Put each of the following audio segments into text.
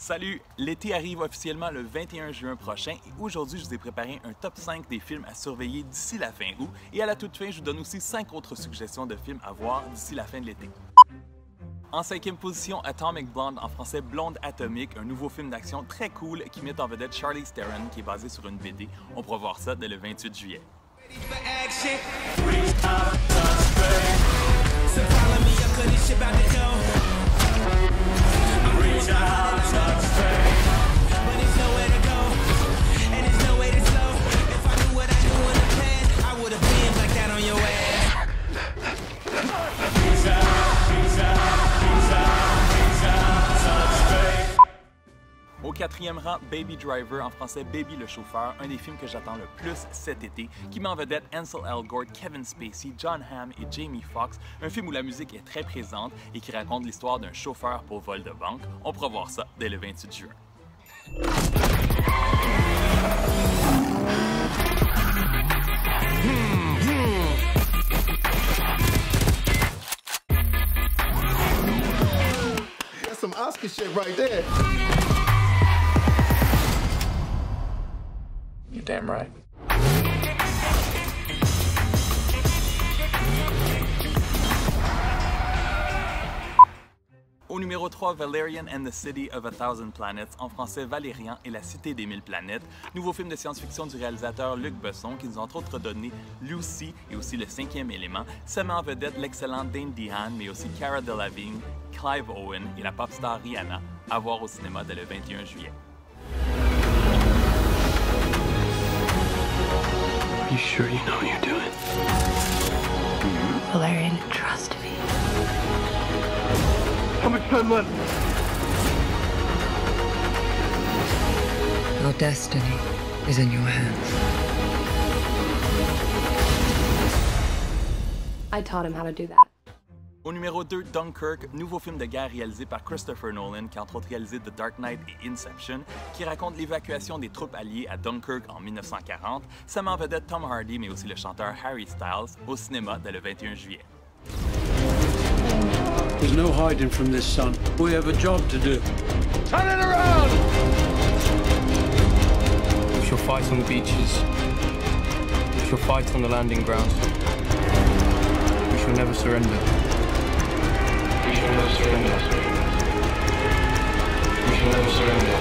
Salut! L'été arrive officiellement le 21 juin prochain et aujourd'hui, je vous ai préparé un top 5 des films à surveiller d'ici la fin août et à la toute fin, je vous donne aussi 5 autres suggestions de films à voir d'ici la fin de l'été. En cinquième position, Atomic Blonde, en français Blonde Atomique, un nouveau film d'action très cool qui met en vedette Charlize Theron qui est basé sur une BD. On pourra voir ça dès le 28 juillet. Au quatrième rang, Baby Driver, en français Baby le chauffeur, un des films que j'attends le plus cet été, qui met en vedette Ansel Elgort, Kevin Spacey, Jon Hamm et Jamie Foxx, un film où la musique est très présente et qui raconte l'histoire d'un chauffeur pour vol de banque. On pourra voir ça dès le 28 juin. That's some Oscar shit right there. You're damn right. Au numéro 3, Valerian and the City of a Thousand Planets, en français Valérian et la Cité des Mille Planètes, nouveau film de science-fiction du réalisateur Luc Besson qui nous a entre autres donné Lucy et aussi Le Cinquième Élément. Ça met en vedette l'excellent Dane DeHaan, mais aussi Cara Delevingne, Clive Owen et la pop star Rihanna, à voir au cinéma dès le 21 juillet. You sure you know what you're doing? Valerian, trust me. How much time left? Your destiny is in your hands. I taught him how to do that. Au numéro 2, Dunkirk, nouveau film de guerre réalisé par Christopher Nolan, qui a entre autres réalisé The Dark Knight et Inception, qui raconte l'évacuation des troupes alliées à Dunkirk en 1940. Ça met en vedette Tom Hardy, mais aussi le chanteur Harry Styles, au cinéma dès le 21 juillet. There's no hiding from this, son. We have a job to do. Turn it around! We shall fight on the beaches. We shall fight on the landing grounds. We shall never surrender. We shall never surrender. We shall never surrender.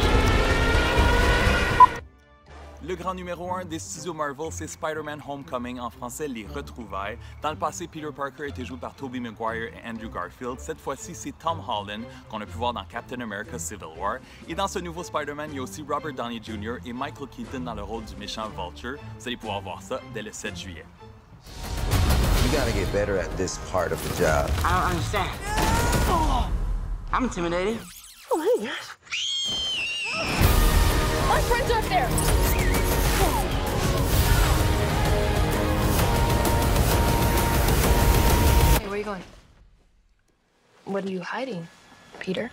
Le grand numéro 1 des studios Marvel, c'est Spider-Man Homecoming, en français Les Retrouvailles. Dans le passé, Peter Parker a été joué par Tobey Maguire et Andrew Garfield. Cette fois-ci, c'est Tom Holland, qu'on a pu voir dans Captain America Civil War. Et dans ce nouveau Spider-Man, il y a aussi Robert Downey Jr. et Michael Keaton dans le rôle du méchant Vulture. Vous allez pouvoir voir ça dès le 7 juillet. You gotta get better at this part of the job. I don't understand. I'm intimidated. Oh, hey, our friends are up there. Hey, where are you going? What are you hiding, Peter?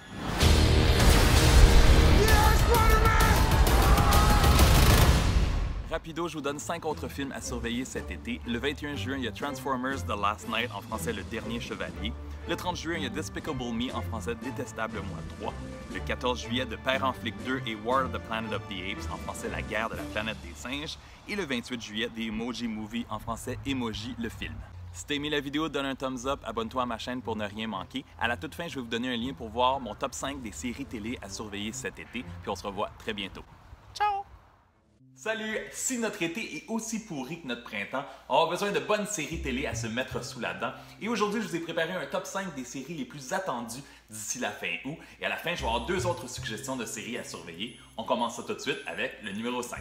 Rapido, je vous donne 5 autres films à surveiller cet été. Le 21 juin, il y a Transformers The Last Night, en français Le Dernier Chevalier. Le 30 juin, il y a Despicable Me, en français Détestable Moi 3. Le 14 juillet, De Père en flic 2 et War of the Planet of the Apes, en français La guerre de la planète des singes. Et le 28 juillet, The Emoji Movie, en français Emoji le film. Si t'as aimé la vidéo, donne un thumbs up, abonne-toi à ma chaîne pour ne rien manquer. À la toute fin, je vais vous donner un lien pour voir mon top 5 des séries télé à surveiller cet été. Puis on se revoit très bientôt. Ciao! Salut! Si notre été est aussi pourri que notre printemps, on a besoin de bonnes séries télé à se mettre sous la dent. Et aujourd'hui, je vous ai préparé un top 5 des séries les plus attendues d'ici la fin août. Et à la fin, je vais avoir 2 autres suggestions de séries à surveiller. On commence ça tout de suite avec le numéro 5.